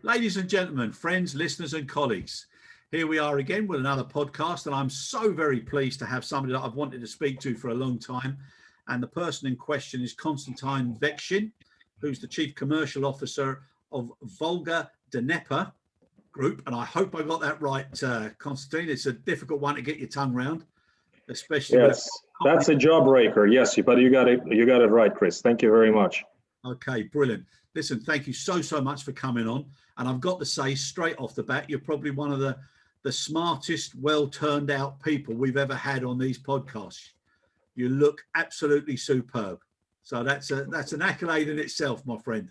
Ladies and gentlemen, friends, listeners and colleagues, here we are again with another podcast, and I'm so very pleased to have somebody that I've wanted to speak to for a long time. And the person in question is Konstantin Vekshin, who's the Chief Commercial Officer of Volga-Dnepr Group. And I hope I got that right, Konstantin. It's a difficult one to get your tongue around, especially. Yes, that's a jawbreaker. Yes, but you got it right, Chris. Thank you very much. Okay, brilliant. Listen, thank you so much for coming on. And I've got to say straight off the bat, you're probably one of the smartest, well turned out people we've ever had on these podcasts. You look absolutely superb. So that's an accolade in itself, my friend.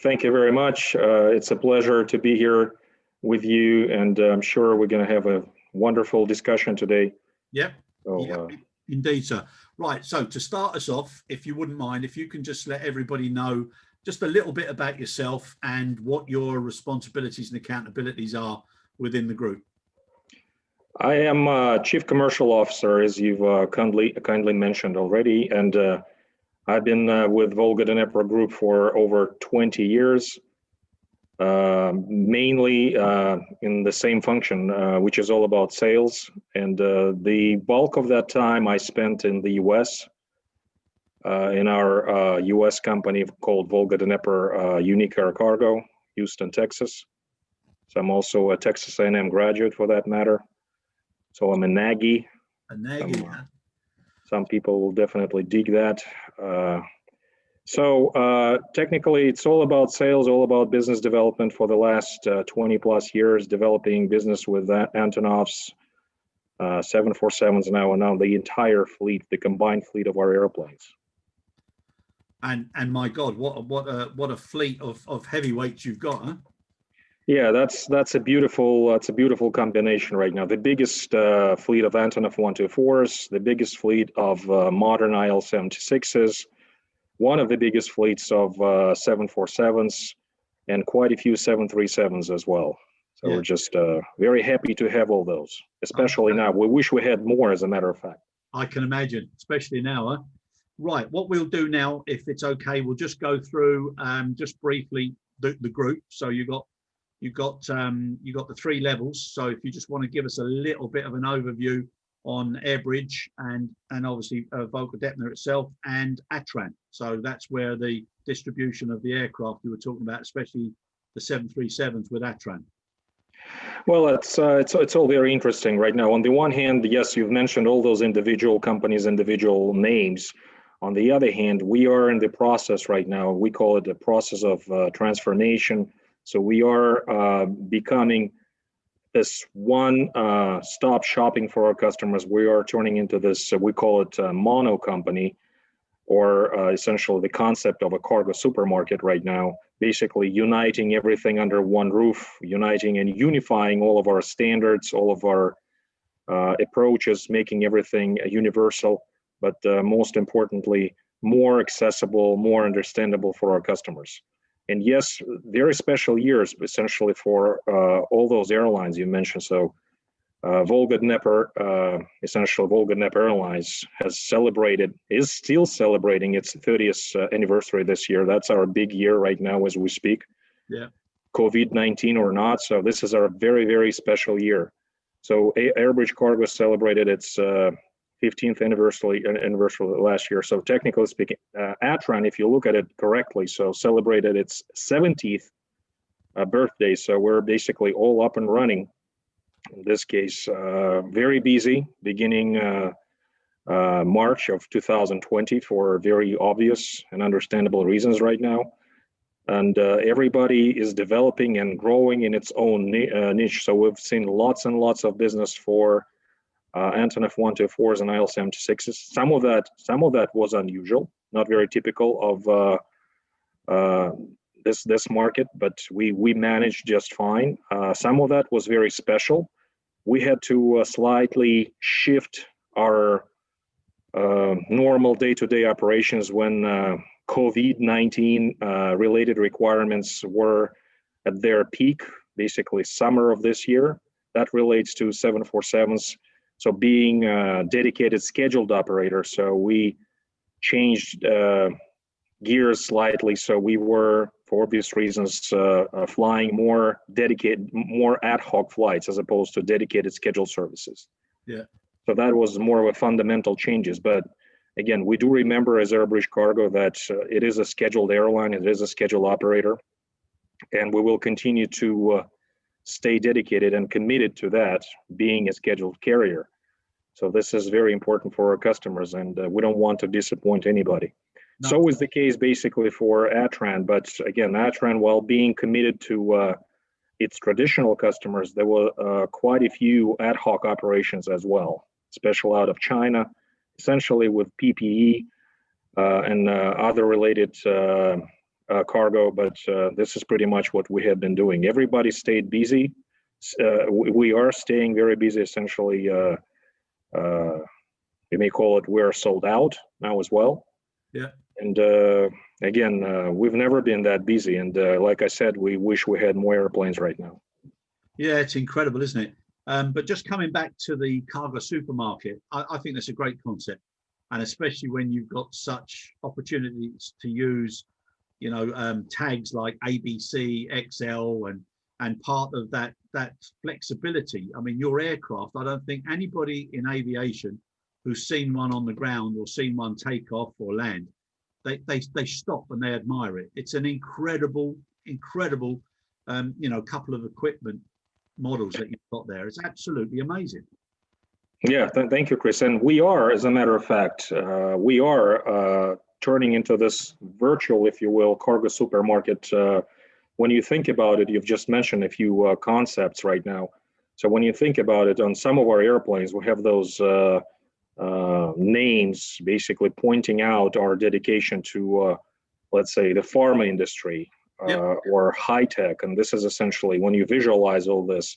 Thank you very much. It's a pleasure to be here with you, and I'm sure we're going to have a wonderful discussion today. Yep. Indeed, sir. Right. So to start us off, if you wouldn't mind, if you can just let everybody know just a little bit about yourself and what your responsibilities and accountabilities are within the group. I am Chief Commercial Officer, as you've kindly mentioned already, and I've been with Volga-Dnepr Group for over 20 years, mainly in the same function, which is all about sales. And the bulk of that time I spent in the US, in our US company called Volga-Dnepr UniFying, Houston, Texas. So I'm also a Texas A&M graduate for that matter. So I'm a Nagy. Some people will definitely dig that. So technically, it's all about sales, all about business development for the last 20 plus years, developing business with Antonovs, 747s now, and now the entire fleet, the combined fleet of our airplanes. And my God, what a fleet of heavyweights you've got, huh? Yeah, that's a beautiful combination right now. The biggest fleet of Antonov 124s, the biggest fleet of modern IL-76s, one of the biggest fleets of 747s, and quite a few 737s as well. So We're just very happy to have all those, especially now. We wish we had more, as a matter of fact. I can imagine, especially now, huh? Right, what we'll do now, if it's okay, we'll just go through just briefly the group. So you got the three levels. So if you just want to give us a little bit of an overview on AirBridge and obviously Volga-Dnepr itself and ATRAN. So that's where the distribution of the aircraft you were talking about, especially the 737s with ATRAN. Well, it's all very interesting right now. On the one hand, yes, you've mentioned all those individual companies, individual names. On the other hand, we are in the process right now. We call it the process of transformation. So we are becoming this one-stop shopping for our customers. We are turning into this, we call it a mono company, or essentially the concept of a cargo supermarket right now, basically uniting everything under one roof, uniting and unifying all of our standards, all of our approaches, making everything universal, but most importantly, more accessible, more understandable for our customers. And yes, very special years, essentially, for all those airlines you mentioned. So Volga-Dnepr, essentially Volga-Dnepr Airlines is still celebrating its 30th anniversary this year. That's our big year right now as we speak. Yeah. COVID-19 or not. So this is our very, very special year. So AirBridgeCargo celebrated its 15th anniversary last year. So technically speaking, ATRAN, if you look at it correctly, so celebrated its 70th birthday. So we're basically all up and running. In this case, very busy beginning March of 2020 for very obvious and understandable reasons right now. And everybody is developing and growing in its own niche. So we've seen lots and lots of business for Antonov 124s and IL-76s. Some of that was unusual, not very typical of this market, but we managed just fine. Some of that was very special. We had to slightly shift our normal day-to-day operations when COVID-19 related requirements were at their peak, basically summer of this year. That relates to 747s. So being a dedicated scheduled operator, so we changed gears slightly. So we were for obvious reasons, flying more dedicated, more ad hoc flights as opposed to dedicated scheduled services. Yeah. So that was more of a fundamental changes. But again, we do remember as AirBridgeCargo that it is a scheduled airline, it is a scheduled operator, and we will continue to stay dedicated and committed to that, being a scheduled carrier. So this is very important for our customers, and we don't want to disappoint anybody. No. So is the case basically for ATRAN, but again, ATRAN, while being committed to its traditional customers, there were quite a few ad hoc operations as well, especially out of China, essentially with PPE and other related cargo, but this is pretty much what we have been doing. Everybody stayed busy. We are staying very busy, essentially. You may call it we're sold out now as well. Yeah. And again, we've never been that busy. And like I said, we wish we had more airplanes right now. Yeah, it's incredible, isn't it? But just coming back to the cargo supermarket, I think that's a great concept. And especially when you've got such opportunities to use, you know, tags like ABC, XL, and part of that flexibility. I mean, your aircraft, I don't think anybody in aviation who's seen one on the ground or seen one take off or land, they stop and they admire it. It's an incredible, you know, couple of equipment models that you've got there. It's absolutely amazing. Yeah, thank you, Chris. And we are, as a matter of fact, we are turning into this virtual, if you will, cargo supermarket. When you think about it, you've just mentioned a few concepts right now. So when you think about it, on some of our airplanes, we have those names basically pointing out our dedication to, let's say, the pharma industry or high tech. And this is essentially, when you visualize all this,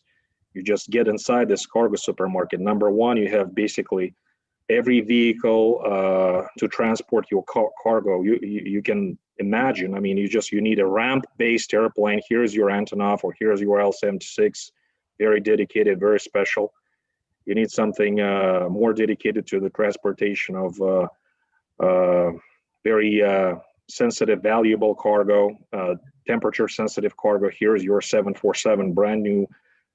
you just get inside this cargo supermarket. Number one, you have basically every vehicle to transport your cargo. You can imagine, I mean, you need a ramp-based airplane. Here's your Antonov, or here's your L-76, very dedicated, very special. You need something more dedicated to the transportation of very sensitive, valuable cargo, temperature-sensitive cargo. Here's your 747, brand new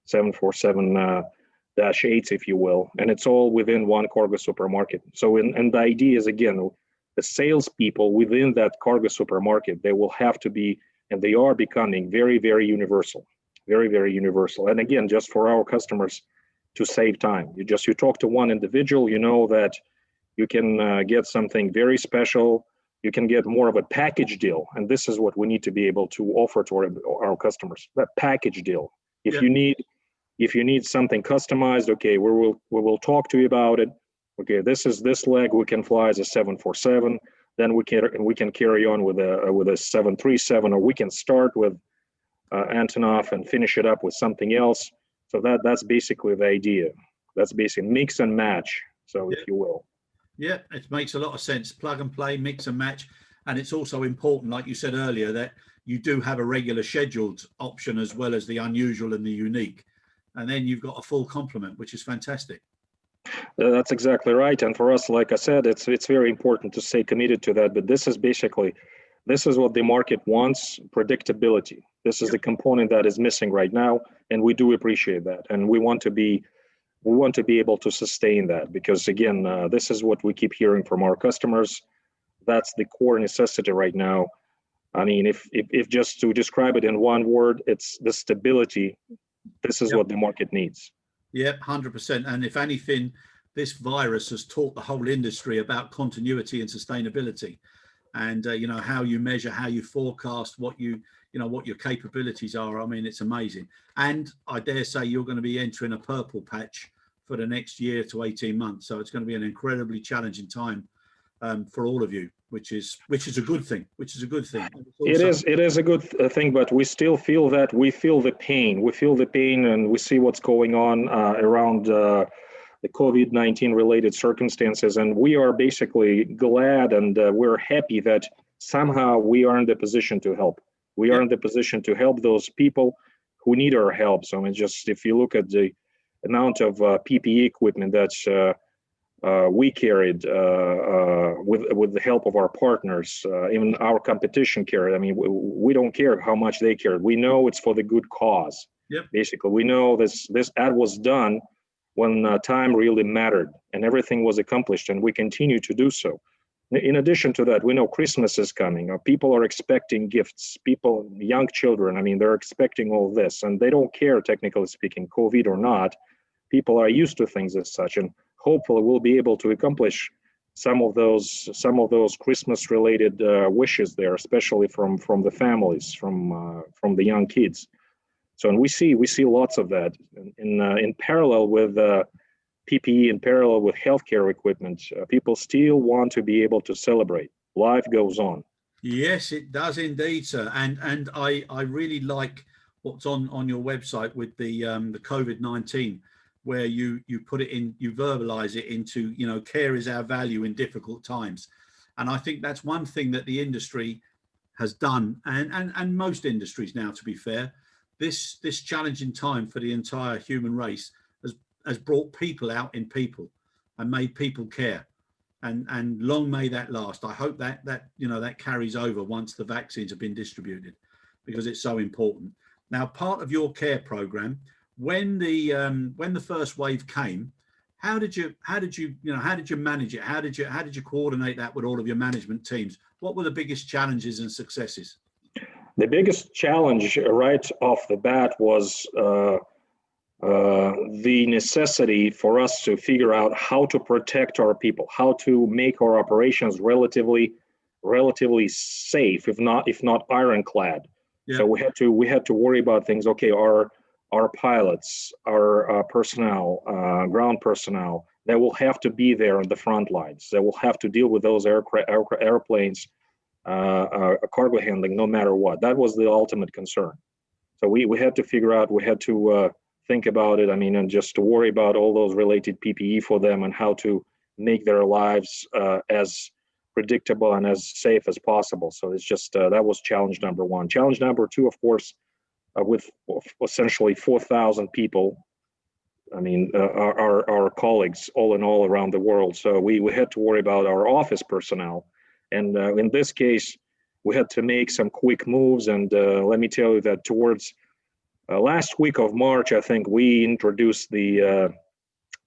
747-8s, if you will, and it's all within one cargo supermarket. So, and the idea is, again, the salespeople within that cargo supermarket, they will have to be, and they are becoming very, very universal, very, very universal. And again, just for our customers to save time, you talk to one individual, you know that you can get something very special. You can get more of a package deal, and this is what we need to be able to offer to our customers. That package deal. If you need something customized, okay, we will talk to you about it. Okay, this leg we can fly as a 747. Then we can carry on with a 737, or we can start with Antonov and finish it up with something else. So that's basically the idea. That's basically mix and match. So if you will. Yeah, it makes a lot of sense. Plug and play, mix and match. And it's also important, like you said earlier, that you do have a regular scheduled option as well as the unusual and the unique. And then you've got a full complement, which is fantastic. That's exactly right. And for us, like I said, it's very important to stay committed to that. But this is what the market wants: predictability. This is the component that is missing right now, and we do appreciate that. And we want to be able to sustain that, because again, this is what we keep hearing from our customers. That's the core necessity right now. I mean, if just to describe it in one word, it's the stability. This is what the market needs. Yep, 100%. And if anything, this virus has taught the whole industry about continuity and sustainability, and you know, how you measure, how you forecast, what your capabilities are. I mean, it's amazing. And I dare say you're going to be entering a purple patch for the next year to 18 months. So it's going to be an incredibly challenging time for all of you, which is a good thing. It is a good thing, but we still feel that we feel the pain, and we see what's going on around the COVID-19 related circumstances, and we are basically glad and we're happy that somehow we are in the position to help. We are in the position to help those people who need our help. So I mean, just if you look at the amount of PPE equipment that's we carried with the help of our partners, even our competition carried. I mean, we don't care how much they cared. We know it's for the good cause. Yep. Basically, we know this ad was done when time really mattered and everything was accomplished, and we continue to do so. In addition to that, we know Christmas is coming. People are expecting gifts. People, young children, I mean, they're expecting all this, and they don't care, technically speaking, COVID or not. People are used to things as such, and hopefully we'll be able to accomplish some of those Christmas-related wishes there, especially from the families, from the young kids. So, and we see lots of that in parallel with PPE, in parallel with healthcare equipment. People still want to be able to celebrate. Life goes on. Yes, it does indeed, sir. And I really like what's on your website with the COVID-19, where you put it in, you verbalize it into, you know, care is our value in difficult times. And I think that's one thing that the industry has done, and most industries now, to be fair. This challenging time for the entire human race has brought people out in people and made people care, and long may that last. I hope that you know, that carries over once the vaccines have been distributed, because it's so important. Now, part of your care program, when the first wave came, how did you manage it? How did you coordinate that with all of your management teams? What were the biggest challenges and successes? The biggest challenge right off the bat was the necessity for us to figure out how to protect our people, how to make our operations relatively safe, if not ironclad. Yeah. So we had to worry about things. Okay, our pilots, our personnel, ground personnel, they will have to be there on the front lines. They will have to deal with those airplanes, cargo handling, no matter what. That was the ultimate concern. So we had to figure out, we had to think about it, I mean, and just to worry about all those related PPE for them and how to make their lives as predictable and as safe as possible. So it's just, that was challenge number one. Challenge number two, of course, with essentially 4,000 people, I mean, our colleagues all in all around the world. So we had to worry about our office personnel. And in this case, we had to make some quick moves. And let me tell you that towards last week of March, I think we introduced the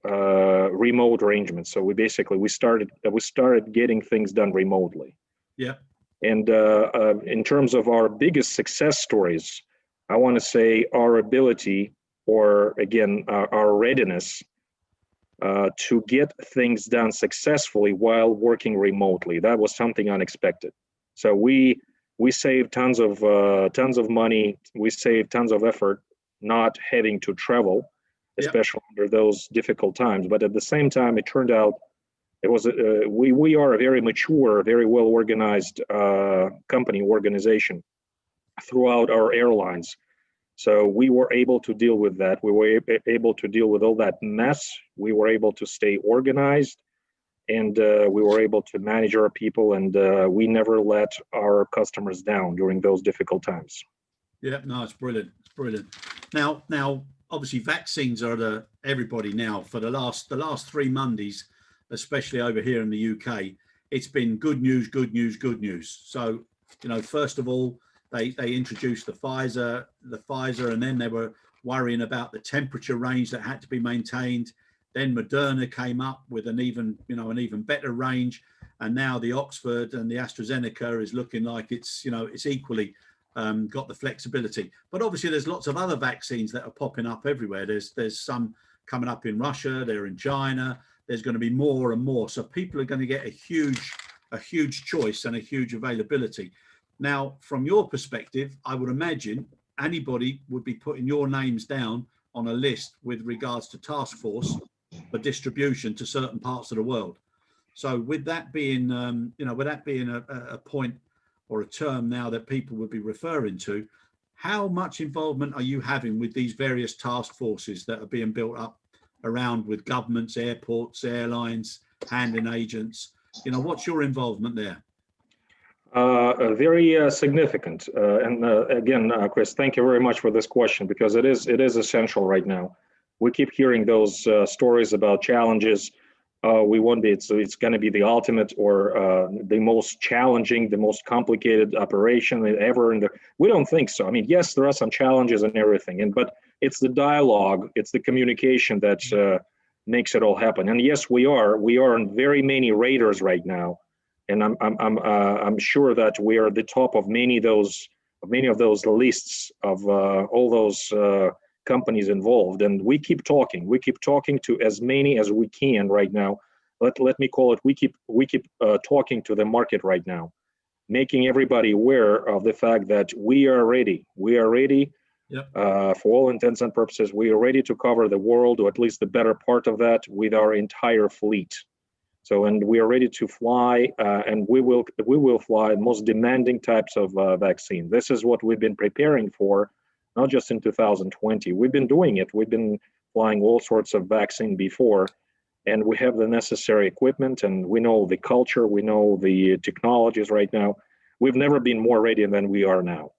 remote arrangements. So we started getting things done remotely. Yeah. And in terms of our biggest success stories, I want to say our ability, or again, our readiness to get things done successfully while working remotely. That was something unexpected. So we saved tons of money. We saved tons of effort not having to travel, especially under those difficult times. But at the same time, it turned out it was we are a very mature, very well organized organization throughout our airlines. So we were able to deal with that. We were able to deal with all that mess. We were able to stay organized, and we were able to manage our people, and we never let our customers down during those difficult times. Yeah, no, it's brilliant. It's brilliant. Now, obviously, vaccines are everybody now. For the last 3 Mondays, especially over here in the UK, it's been good news, good news, good news. So, you know, first of all, they introduced the Pfizer, and then they were worrying about the temperature range that had to be maintained. Then Moderna came up with an even better range, and now the Oxford and the AstraZeneca is looking like it's equally got the flexibility. But obviously, there's lots of other vaccines that are popping up everywhere. There's some coming up in Russia. They're in China. There's going to be more and more. So people are going to get a huge choice and a huge availability. Now, from your perspective, I would imagine anybody would be putting your names down on a list with regards to task force for distribution to certain parts of the world. So with that being, a point or a term now that people would be referring to, how much involvement are you having with these various task forces that are being built up around with governments, airports, airlines, handling agents? You know, what's your involvement there? Very significant. And again, Chris, thank you very much for this question, because it is essential right now. We keep hearing those stories about challenges we won't be. It's going to be the ultimate or the most challenging, the most complicated operation ever. We don't think so. I mean, yes, there are some challenges and everything, but it's the dialogue, it's the communication that makes it all happen. And yes, we are on very many radars right now, and I'm sure that we are at the top of many of those lists of all those companies involved, and we keep talking to as many as we can right now. Let me call it, we keep talking to the market right now, making everybody aware of the fact that we are ready. Yep. For all intents and purposes, we are ready to cover the world, or at least the better part of that, with our entire fleet. So, and we are ready to fly, and we will fly most demanding types of vaccine. This is what we've been preparing for, not just in 2020. We've been doing it. We've been flying all sorts of vaccine before, and we have the necessary equipment, and we know the culture, we know the technologies right now. We've never been more ready than we are now.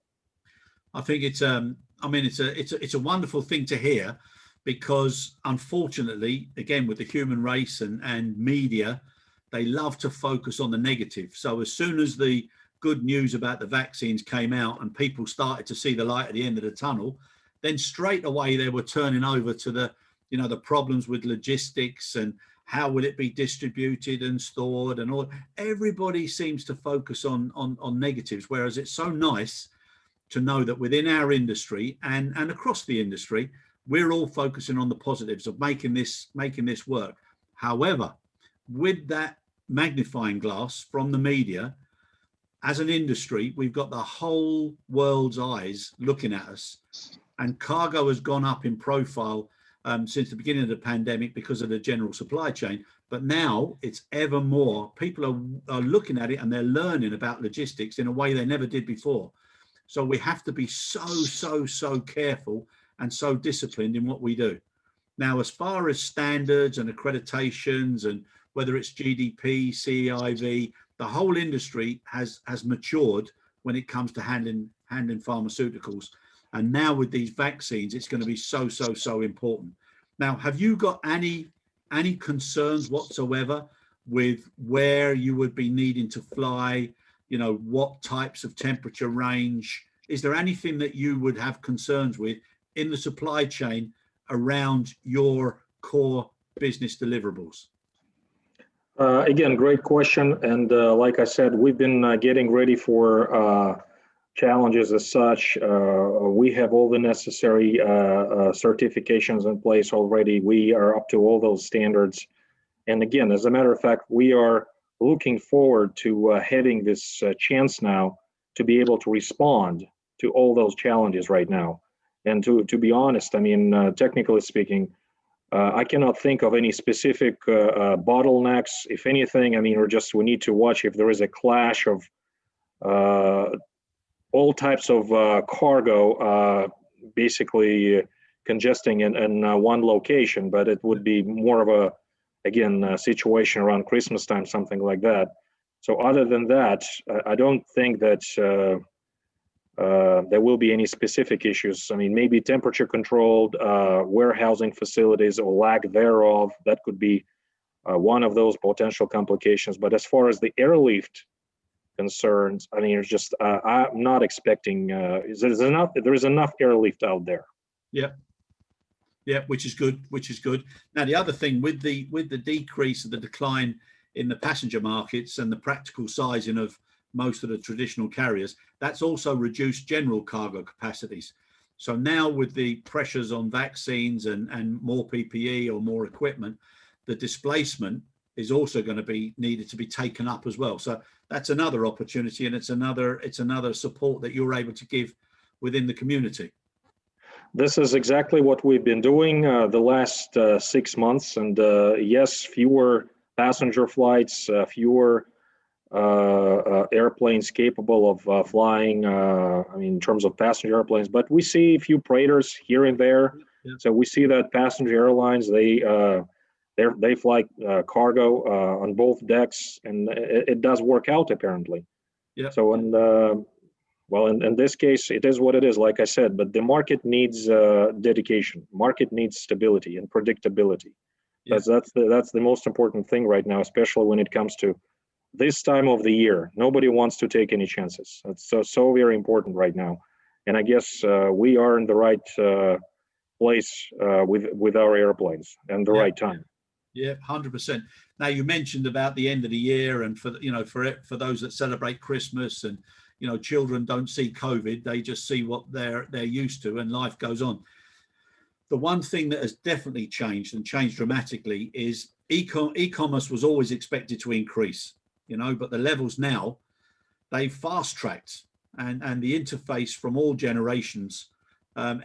I think it's a wonderful thing to hear, because unfortunately, again, with the human race and media, they love to focus on the negative. So as soon as the good news about the vaccines came out and people started to see the light at the end of the tunnel, then straight away they were turning over to the problems with logistics and how will it be distributed and stored and all. Everybody seems to focus on negatives, whereas it's so nice to know that within our industry and across the industry, we're all focusing on the positives of making this work. However, with that magnifying glass from the media, as an industry, we've got the whole world's eyes looking at us, and cargo has gone up in profile since the beginning of the pandemic because of the general supply chain. But now it's ever more. People are looking at it and they're learning about logistics in a way they never did before. So we have to be so careful and so disciplined in what we do. Now, as far as standards and accreditations, and whether it's GDP, CEIV, the whole industry has matured when it comes to handling pharmaceuticals. And now with these vaccines, it's going to be so important. Now, have you got any concerns whatsoever with where you would be needing to fly? What types of temperature range? Is there anything that you would have concerns with in the supply chain around your core business deliverables? Again, great question. And like I said, we've been getting ready for challenges as such. We have all the necessary certifications in place already. We are up to all those standards. And again, as a matter of fact, we are looking forward to having this chance now to be able to respond to all those challenges right now. And to be honest, I mean, technically speaking, I cannot think of any specific bottlenecks. If anything, I mean, we need to watch if there is a clash of all types of cargo basically congesting in one location, but it would be more of a situation around Christmas time, something like that. So other than that, I don't think that there will be any specific issues. I mean, maybe temperature controlled warehousing facilities or lack thereof, that could be one of those potential complications. But as far as the airlift concerns, I mean, it's just, I'm not expecting, there is enough airlift out there. Yeah, which is good. Now, the other thing with the decrease of the decline in the passenger markets and the practical sizing of most of the traditional carriers, that's also reduced general cargo capacities. So now with the pressures on vaccines and more PPE or more equipment, the displacement is also going to be needed to be taken up as well. So that's another opportunity, and it's another support that you're able to give within the community. This is exactly what we've been doing the last 6 months. And yes, fewer passenger flights, fewer airplanes capable of flying, I mean, in terms of passenger airplanes, but we see a few freighters here and there. Yeah. So we see that passenger airlines, they fly cargo on both decks, and it does work out apparently. Yeah. So, and well, in this case, it is what it is, like I said, but the market needs dedication. Market needs stability and predictability. Yeah. That's the most important thing right now, especially when it comes to this time of the year. Nobody wants to take any chances. It's so very important right now, and I guess we are in the right place with our airplanes and the right time. Yeah, 100%. Now you mentioned about the end of the year, and for for those that celebrate Christmas, and children don't see COVID, they just see what they're used to, and life goes on. The one thing that has definitely changed and changed dramatically is e-commerce was always expected to increase, but the levels now, they've fast tracked, and the interface from all generations,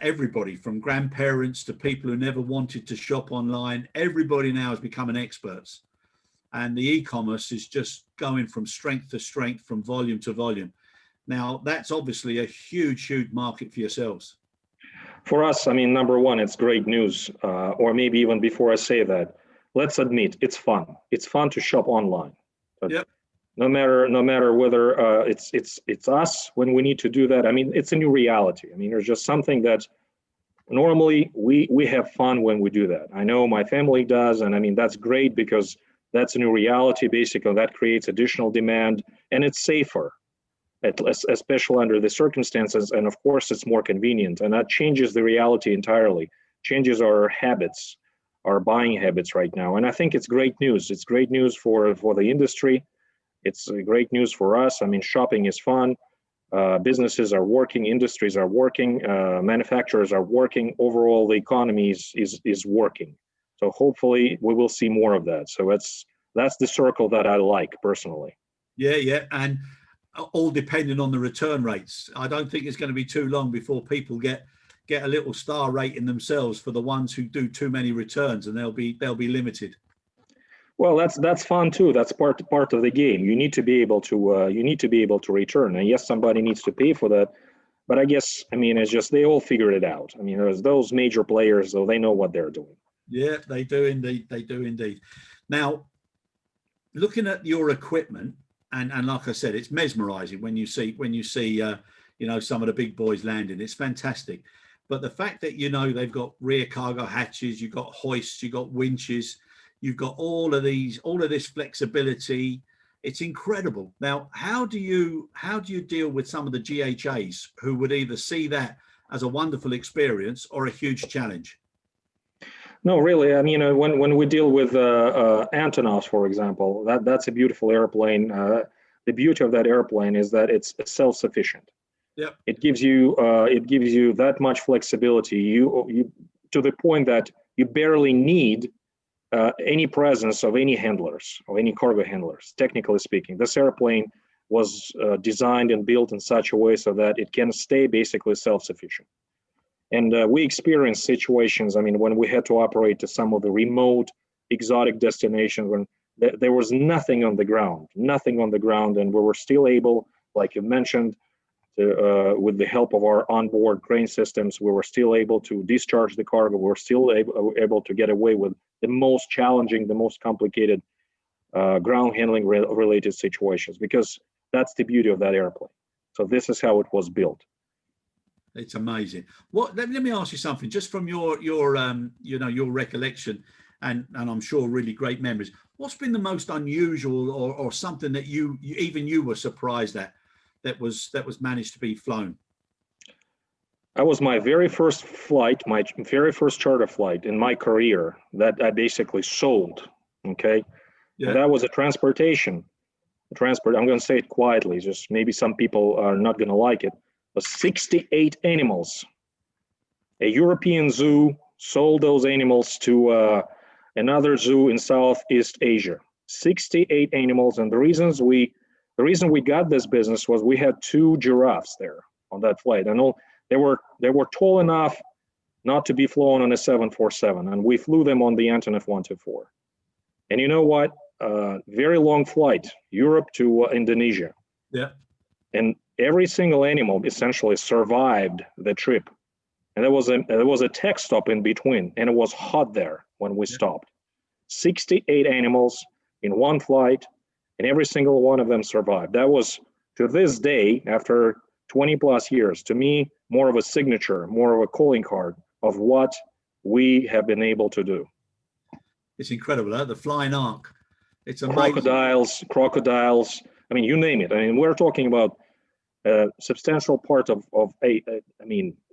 everybody from grandparents to people who never wanted to shop online, everybody now is becoming experts. And the e-commerce is just going from strength to strength, from volume to volume. Now, that's obviously a huge, huge market for yourselves. For us, I mean, number one, it's great news. Or maybe even before I say that, let's admit it's fun. It's fun to shop online. But yep. No matter whether it's us when we need to do that. I mean, it's a new reality. I mean, there's just something that normally we have fun when we do that. I know my family does, and I mean that's great because that's a new reality. Basically, that creates additional demand, and it's safer, especially under the circumstances. And of course, it's more convenient, and that changes the reality entirely. Changes our habits, our buying habits right now, and I think it's great news. It's great news for the industry. It's great news for us. I mean, shopping is fun. Businesses are working, industries are working, manufacturers are working. Overall, the economy is working. So hopefully, we will see more of that. So that's the circle that I like personally. Yeah, and all depending on the return rates. I don't think it's going to be too long before people get a little star rating themselves for the ones who do too many returns, and they'll be limited. Well, that's fun too. That's part of the game. You need to be able to return, and yes, somebody needs to pay for that. But I guess, I mean, it's just they all figured it out. I mean, there's those major players, though, they know what they're doing. Yeah, they do indeed. They do indeed. Now, looking at your equipment, and like I said, it's mesmerizing when you see some of the big boys landing. It's fantastic. But the fact that they've got rear cargo hatches, you've got hoists, you've got winches. You've got all of this flexibility. It's incredible. Now, how do you deal with some of the GHAs who would either see that as a wonderful experience or a huge challenge? No, really. I mean, when we deal with Antonovs, for example, that's a beautiful airplane. The beauty of that airplane is that it's self-sufficient. Yep. It gives you that much flexibility. You to the point that you barely need any presence of any handlers or any cargo handlers. Technically speaking, this airplane was designed and built in such a way so that it can stay basically self-sufficient. And we experienced situations, I mean, when we had to operate to some of the remote, exotic destinations when there was nothing on the ground, and we were still able, like you mentioned, with the help of our onboard crane systems, we were still able to discharge the cargo. We were still able to get away with the most challenging, the most complicated ground handling related situations, because that's the beauty of that airplane. So this is how it was built. It's amazing. Let me ask you something, just from your recollection, and I'm sure really great memories. What's been the most unusual or something that you were surprised at that was managed to be flown? That was my very first flight, my very first charter flight in my career that I basically sold. Okay. Yeah. And that was a transportation. I'm going to say it quietly, just maybe some people are not going to like it. But 68 animals. A European zoo sold those animals to another zoo in Southeast Asia. 68 animals, and the reason we got this business was we had 2 giraffes there on that flight. I know they were tall enough not to be flown on a 747, and we flew them on the Antonov 124. And you know what? Very long flight, Europe to Indonesia. Yeah. And every single animal essentially survived the trip. And there was a tech stop in between, and it was hot there when we stopped. 68 animals in one flight, and every single one of them survived. That was, to this day, after 20 plus years, to me, more of a signature, more of a calling card of what we have been able to do. It's incredible, huh? The flying arc. It's amazing. Crocodiles. I mean, you name it. I mean, we're talking about a substantial part of a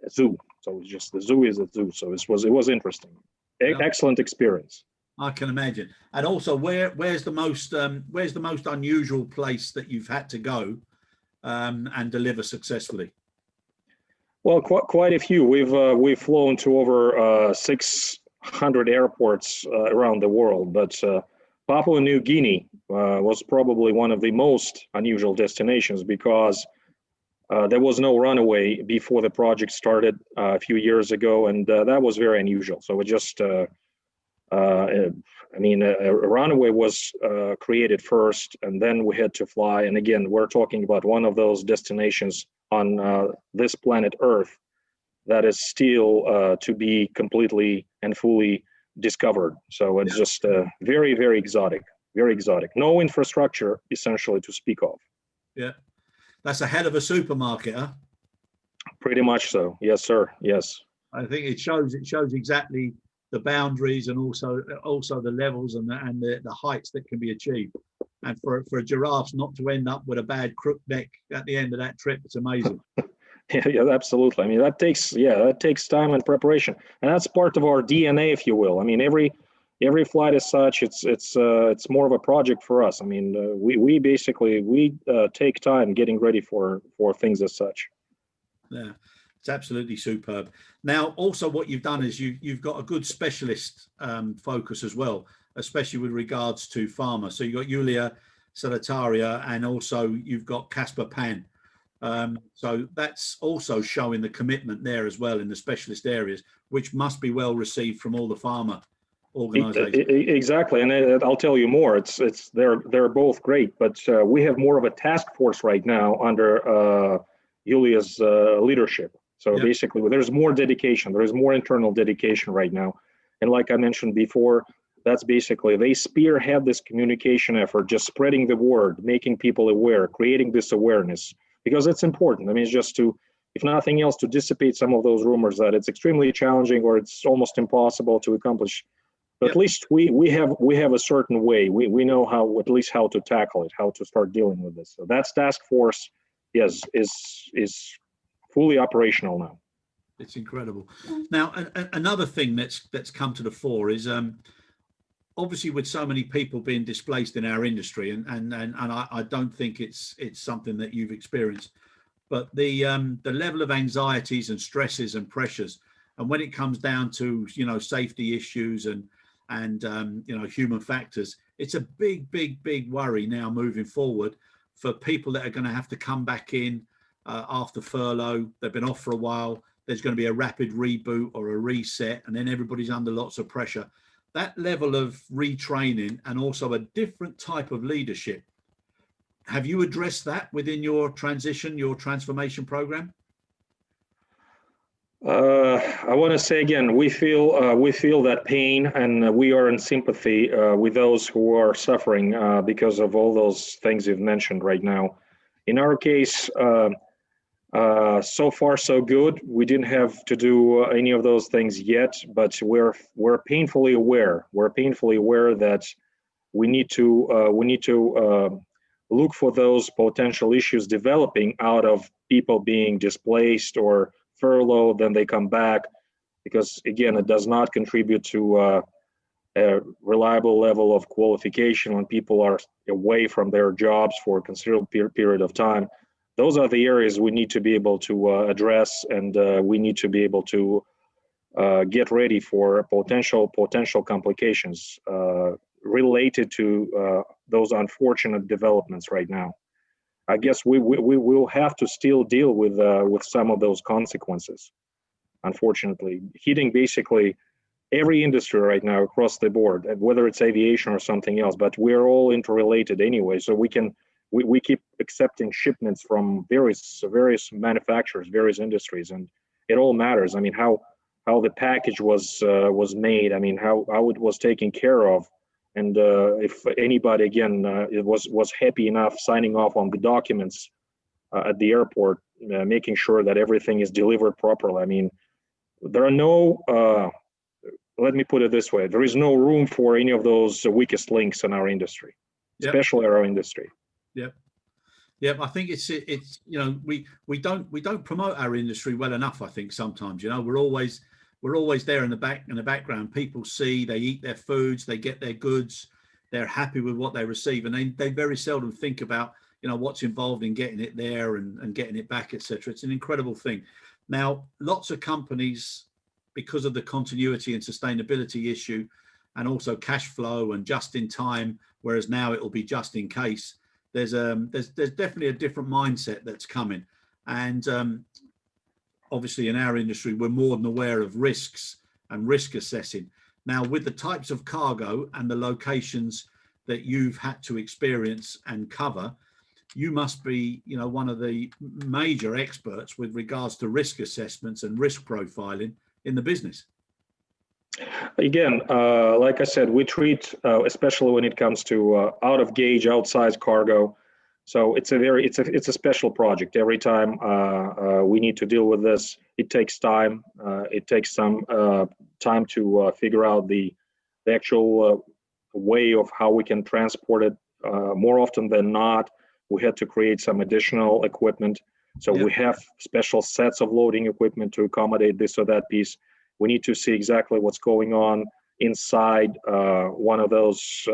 zoo. So it's just, the zoo is a zoo. So it was interesting. Excellent experience. I can imagine. And also, where's the most unusual place that you've had to go and deliver successfully? Well, quite a few. We've flown to over 600 airports around the world, but Papua New Guinea was probably one of the most unusual destinations because there was no runway before the project started a few years ago, and that was very unusual. So it just, a runway was created first, and then we had to fly. And again, we're talking about one of those destinations on this planet Earth that is still to be completely and fully discovered. So it's just very, very exotic, very exotic. No infrastructure essentially to speak of. Yeah. That's a hell of a supermarket, huh? Pretty much so. Yes, sir. Yes. I think it shows exactly the boundaries and also the levels and the heights that can be achieved. And for giraffes not to end up with a bad crook neck at the end of that trip, it's amazing. Yeah, absolutely. I mean, that takes time and preparation, and that's part of our DNA, if you will. I mean, every flight as such, it's more of a project for us. I mean, we basically take time getting ready for things as such. Yeah, it's absolutely superb. Now, also what you've done is you've got a good specialist focus as well, especially with regards to pharma. So you've got Yulia Salataria, and also you've got Casper Pan. So that's also showing the commitment there as well in the specialist areas, which must be well received from all the pharma organizations. Exactly, and I'll tell you more. They're both great, but we have more of a task force right now under Yulia's leadership. So basically, there's more dedication. There's more internal dedication right now, and like I mentioned before, that's basically they spearhead this communication effort, just spreading the word, making people aware, creating this awareness, because it's important. I mean, it's just to, if nothing else, to dissipate some of those rumors that it's extremely challenging or it's almost impossible to accomplish. But at least we have a certain way. We know how to tackle it, how to start dealing with this. So that's task force, yes, is fully operational now. It's incredible. Now, another thing that's come to the fore is obviously with so many people being displaced in our industry, and I don't think it's something that you've experienced, but the level of anxieties and stresses and pressures, and when it comes down to safety issues and human factors, it's a big worry now moving forward for people that are going to have to come back in after furlough. They've been off for a while. There's going to be a rapid reboot or a reset, and then everybody's under lots of pressure. That level of retraining and also a different type of leadership, have you addressed that within your transformation program? I want to say again, we feel that pain, and we are in sympathy with those who are suffering because of all those things you've mentioned right now. In our case, so far so good. We didn't have to do any of those things yet, but we're painfully aware. We're painfully aware that we need to look for those potential issues developing out of people being displaced or furloughed, then they come back, because again, it does not contribute to a reliable level of qualification when people are away from their jobs for a considerable period of time. Those are the areas we need to be able to address, and we need to be able to get ready for potential complications related to those unfortunate developments right now. I guess we will have to still deal with some of those consequences, unfortunately, hitting basically every industry right now across the board, whether it's aviation or something else. But we're all interrelated anyway, so we keep accepting shipments from various manufacturers, various industries, and it all matters. I mean, how the package was made. I mean, how it was taken care of. And if anybody, again, it was happy enough signing off on the documents at the airport, making sure that everything is delivered properly. I mean, there are no, let me put it this way: there is no room for any of those weakest links in our industry, especially our industry. Yep. Yeah, I think it's you know, we don't promote our industry well enough. I think sometimes, you know, we're always there in the background. People see, they eat their foods, they get their goods, they're happy with what they receive, and they very seldom think about, you know, what's involved in getting it there and getting it back, etc. It's an incredible thing. Now, lots of companies, because of the continuity and sustainability issue, and also cash flow and just in time, whereas now it will be just in case. There's definitely a different mindset that's coming, and obviously in our industry we're more than aware of risks and risk assessing. Now, with the types of cargo and the locations that you've had to experience and cover, you must be, you know, one of the major experts with regards to risk assessments and risk profiling in the business. Again, like I said, we treat, especially when it comes to out of gauge, outsized cargo. So it's a special project. Every time we need to deal with this, it takes time. It takes some time to figure out the actual way of how we can transport it. More often than not, we had to create some additional equipment. So we have special sets of loading equipment to accommodate this or that piece. We need to see exactly what's going on inside one of those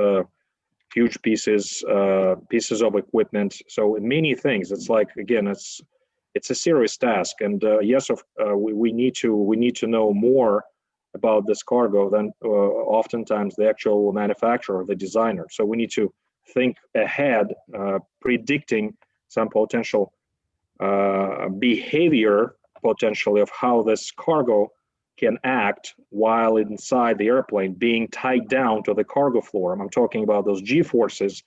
huge pieces of equipment. So many things. It's like, again, it's a serious task. And yes, we need to know more about this cargo than oftentimes the actual manufacturer, the designer. So we need to think ahead, predicting some potential behavior potentially of how this cargo can act while inside the airplane, being tied down to the cargo floor. I'm talking about those G-forces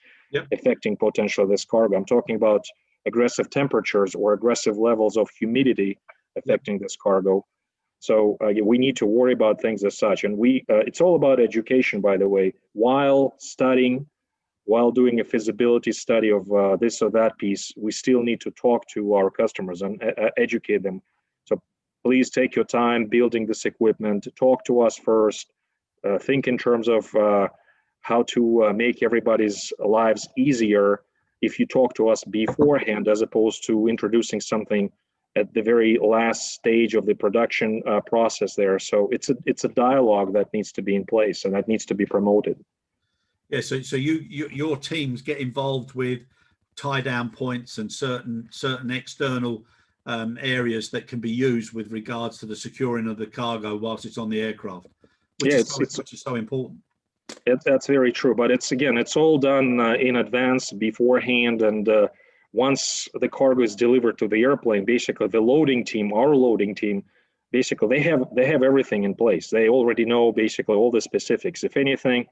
affecting potentially this cargo. I'm talking about aggressive temperatures or aggressive levels of humidity affecting this cargo. So we need to worry about things as such. And it's all about education, by the way. While studying, while doing a feasibility study of this or that piece, we still need to talk to our customers and educate them. So please take your time building this equipment. Talk to us first. Think in terms of how to make everybody's lives easier if you talk to us beforehand, as opposed to introducing something at the very last stage of the production process there. So it's a dialogue that needs to be in place and that needs to be promoted. Yeah, so your teams get involved with tie down points and certain external areas that can be used with regards to the securing of the cargo whilst it's on the aircraft, which is so important. That's very true, but it's all done in advance beforehand, and once the cargo is delivered to the airplane, basically the loading team, our loading team, basically they have everything in place. They already know basically all the specifics. If anything,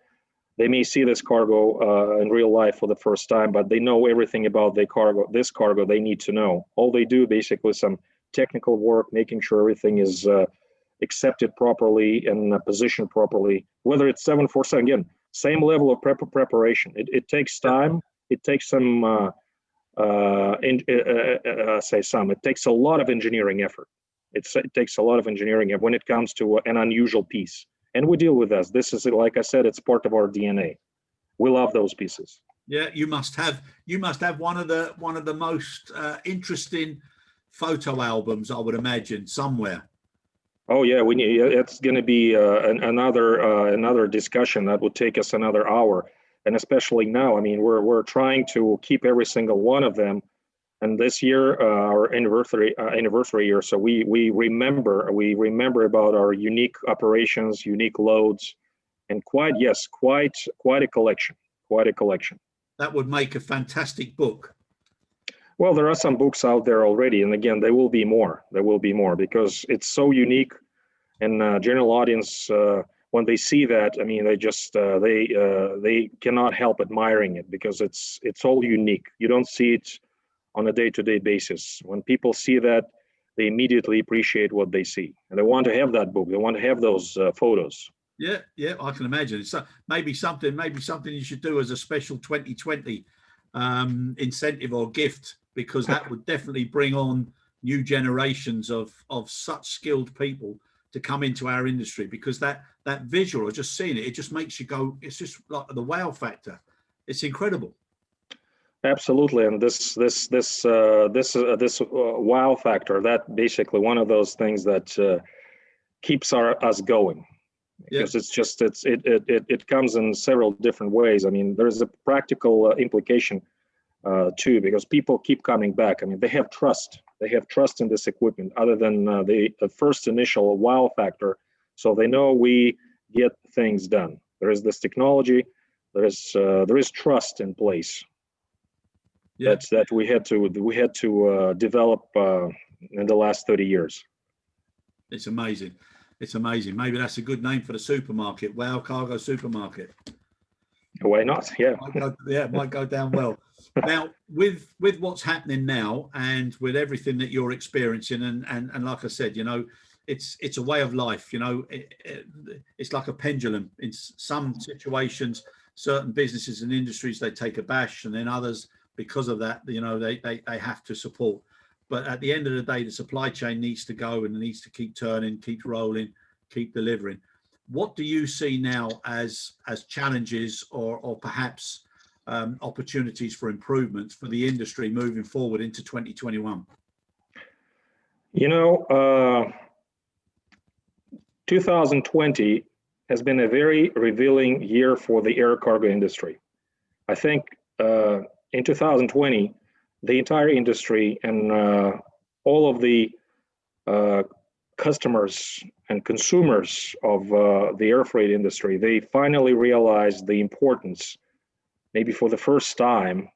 they may see this cargo in real life for the first time, but they know everything about this cargo they need to know. All they do basically is some technical work, making sure everything is accepted properly and positioned properly. Whether it's 747, again, same level of preparation. It takes time. It takes some, it takes a lot of engineering effort. It takes a lot of engineering effort when it comes to an unusual piece. And we deal with this. This is, like I said, it's part of our DNA. We love those pieces. Yeah, you must have one of the most interesting photo albums, I would imagine, somewhere. Oh yeah, it's going to be another discussion that would take us another hour, and especially now. I mean, we're trying to keep every single one of them. And this year, our anniversary year, so we remember about our unique operations, unique loads, and quite a collection. That would make a fantastic book. Well, there are some books out there already, and again, there will be more. There will be more because it's so unique, and general audience, when they see that, I mean, they just they cannot help admiring it because it's all unique. You don't see it on a day-to-day basis. When people see that, they immediately appreciate what they see, and they want to have that book. They want to have those photos. Yeah, I can imagine. So maybe something you should do as a special 2020 incentive or gift, because that would definitely bring on new generations of such skilled people to come into our industry, because that visual or just seeing it, it just makes you go, it's just like the wow factor. It's incredible. Absolutely, and this wow factor, that basically one of those things that keeps us going, because it comes in several different ways. I mean, there's a practical implication too, because people keep coming back. I mean, they have trust. They have trust in this equipment, other than the first initial wow factor. So they know we get things done. There is this technology. There is trust in place. Yeah. That we had to develop in the last 30 years. It's amazing. It's amazing. Maybe that's a good name for the supermarket. Wow Cargo Supermarket. Why not? Yeah. Might go down well. Now, with what's happening now, and with everything that you're experiencing, and like I said, you know, it's a way of life. You know, it's like a pendulum. In some situations, certain businesses and industries, they take a bash, and then others, because of that, you know, they have to support. But at the end of the day, the supply chain needs to go, and it needs to keep turning, keep rolling, keep delivering. What do you see now as challenges or perhaps opportunities for improvements for the industry moving forward into 2021? You know, 2020 has been a very revealing year for the air cargo industry. I think in 2020, the entire industry and all of the customers and consumers of the air freight industry, they finally realized the importance, maybe for the first time,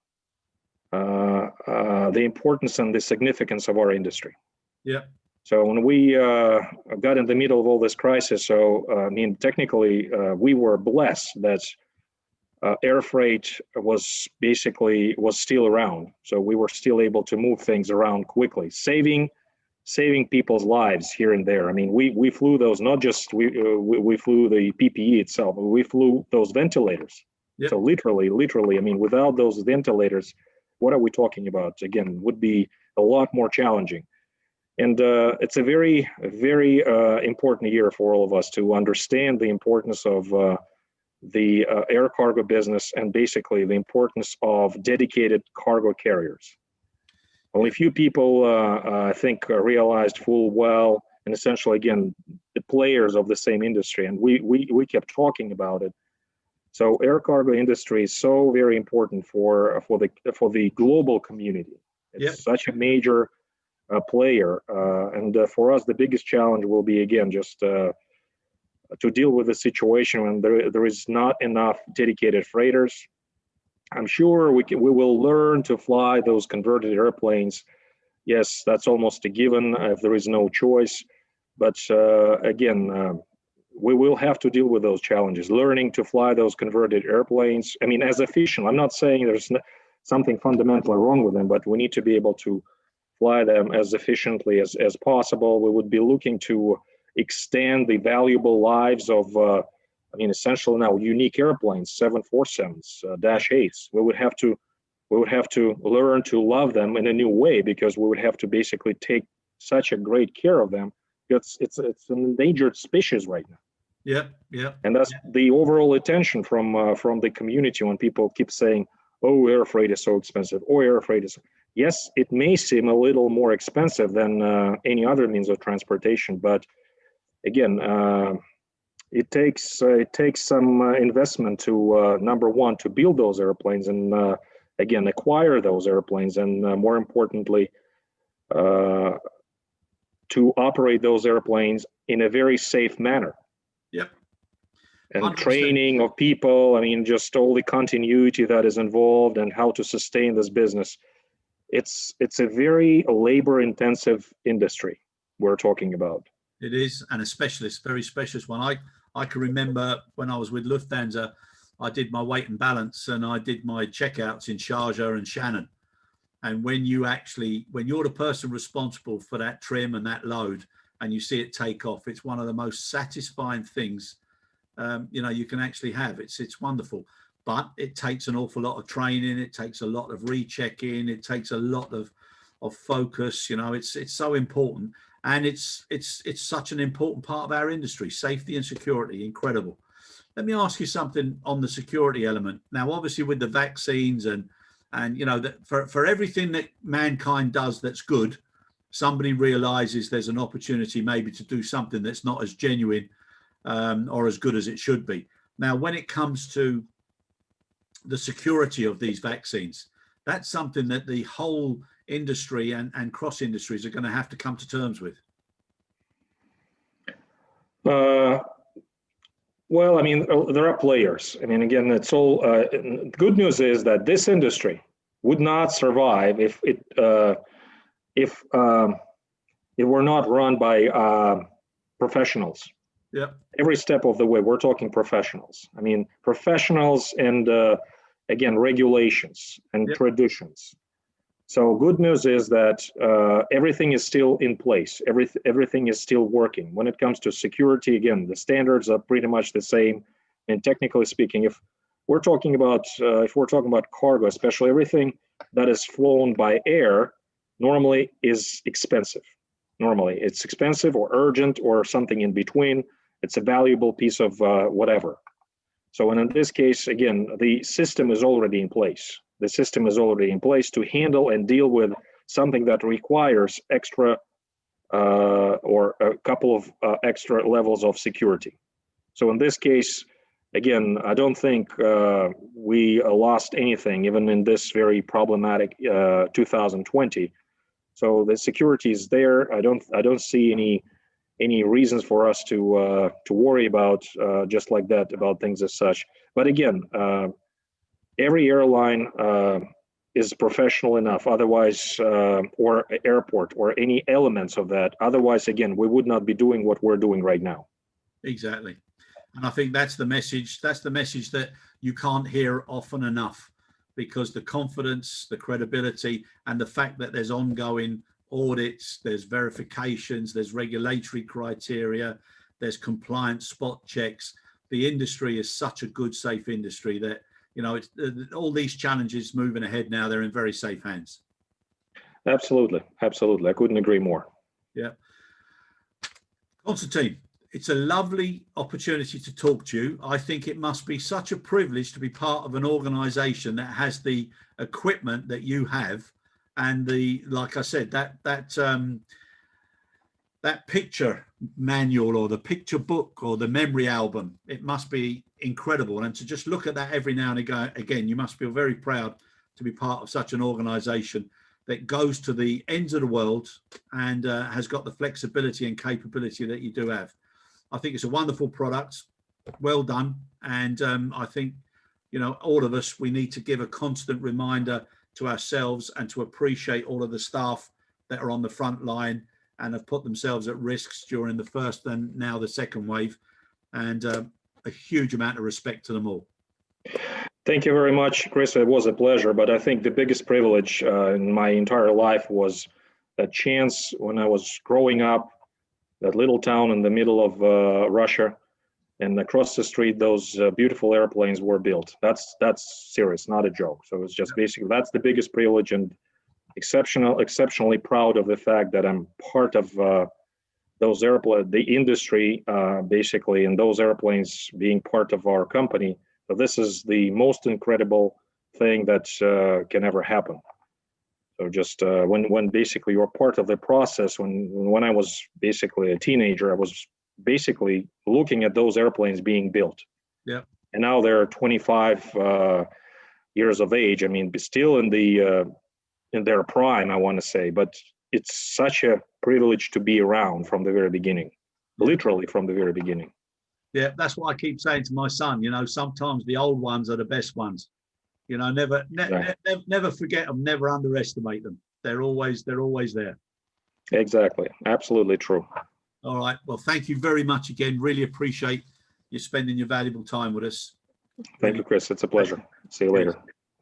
the importance and the significance of our industry. Yeah. So when we got in the middle of all this crisis, I mean, technically, we were blessed that air freight was still around. So we were still able to move things around quickly, saving people's lives here and there. I mean, we flew those, not just we flew the PPE itself, but we flew those ventilators. Yep. So literally, I mean, without those ventilators, what are we talking about? Again, would be a lot more challenging. And it's a very, very important year for all of us to understand the importance of the air cargo business, and basically the importance of dedicated cargo carriers. Only few people, I think, realized full well, and essentially, again, the players of the same industry, and we kept talking about it. So, air cargo industry is so very important for the global community. It's such a major player, and for us, the biggest challenge will be, again, just to deal with the situation when there is not enough dedicated freighters. I'm sure we will learn to fly those converted airplanes. Yes, that's almost a given if there is no choice. But again, we will have to deal with those challenges. Learning to fly those converted airplanes, I mean, as efficient. I'm not saying there's something fundamentally wrong with them, but we need to be able to fly them as efficiently as possible. We would be looking to extend the valuable lives of I mean, essentially now unique airplanes, 747s, -8s. We would have to learn to love them in a new way, because we would have to basically take such a great care of them. It's an endangered species right now. Yeah. And that's the overall attention from the community when people keep saying, "Oh, air freight is so expensive." Oh, air freight is. Yes, it may seem a little more expensive than any other means of transportation, but again, it takes some investment to number one, to build those airplanes, and again, acquire those airplanes, and more importantly, to operate those airplanes in a very safe manner. Yep. And 100%. Training of people, I mean, just all the continuity that is involved, and how to sustain this business. It's a very labor-intensive industry we're talking about. It is, and a specialist, very specialist one. I can remember when I was with Lufthansa, I did my weight and balance, and I did my checkouts in Sharjah and Shannon. And when you're the person responsible for that trim and that load, and you see it take off, it's one of the most satisfying things you can actually have. It's wonderful, but it takes an awful lot of training. It takes a lot of rechecking. It takes a lot of focus. You know, it's so important, and it's such an important part of our industry. Safety and security, incredible. Let me ask you something on the security element. Now, obviously, with the vaccines and you know that for everything that mankind does that's good, somebody realizes there's an opportunity maybe to do something that's not as genuine or as good as it should be. Now, when it comes to the security of these vaccines, that's something that the whole industry and cross industries are going to have to come to terms with. Well, I mean, there are players. I mean, again, it's all. Good news is that this industry would not survive if it were not run by professionals. Yeah. Every step of the way, we're talking professionals. I mean, professionals and again, regulations and traditions. So good news is that everything is still in place. Everything is still working. When it comes to security, again, the standards are pretty much the same. And technically speaking, if we're talking about cargo, especially everything that is flown by air, normally is expensive. Normally, it's expensive or urgent or something in between. It's a valuable piece of whatever. So, and in this case, again, the system is already in place. The system is already in place to handle and deal with something that requires extra or a couple of extra levels of security. So in this case, again, I don't think we lost anything, even in this very problematic 2020. So the security is there. I don't see any reasons for us to worry about just like that about things as such. But again, every airline is professional enough, otherwise, or airport or any elements of that. Otherwise, again, we would not be doing what we're doing right now. Exactly. And I think that's the message. That's the message that you can't hear often enough, because the confidence, the credibility, and the fact that there's ongoing audits, there's verifications, there's regulatory criteria, there's compliance spot checks. The industry is such a good, safe industry that, you know, it's all these challenges moving ahead now, they're in very safe hands. Absolutely. Absolutely. I couldn't agree more. Yeah. Konstantin, it's a lovely opportunity to talk to you. I think it must be such a privilege to be part of an organization that has the equipment that you have, and the, like I said, that picture manual or the picture book or the memory album. It must be incredible. And to just look at that every now and again, you must feel very proud to be part of such an organization that goes to the ends of the world and has got the flexibility and capability that you do have. I think it's a wonderful product. Well done. And I think, you know, all of us, we need to give a constant reminder to ourselves and to appreciate all of the staff that are on the front line and have put themselves at risks during the first and now the second wave, and a huge amount of respect to them all. Thank you very much, Chris. It was a pleasure, but I think the biggest privilege in my entire life was that chance when I was growing up, that little town in the middle of Russia, and across the street, those beautiful airplanes were built. That's serious, not a joke. So it's just basically, that's the biggest privilege, and exceptionally proud of the fact that I'm part of those airplanes, the industry, basically, and those airplanes being part of our company. So this is the most incredible thing that can ever happen. So just when basically you're part of the process, when I was basically a teenager, I was basically looking at those airplanes being built. Yeah. And now they're 25 years of age. I mean, still in their prime, I want to say, but it's such a privilege to be around from the very beginning, literally from the very beginning. Yeah, that's what I keep saying to my son. You know, sometimes the old ones are the best ones. You know, never forget them, never underestimate them. They're always there. Exactly. Absolutely true. All right. Well, thank you very much again. Really appreciate you spending your valuable time with us. Thank you, Chris. It's a pleasure. See you later.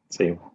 See you.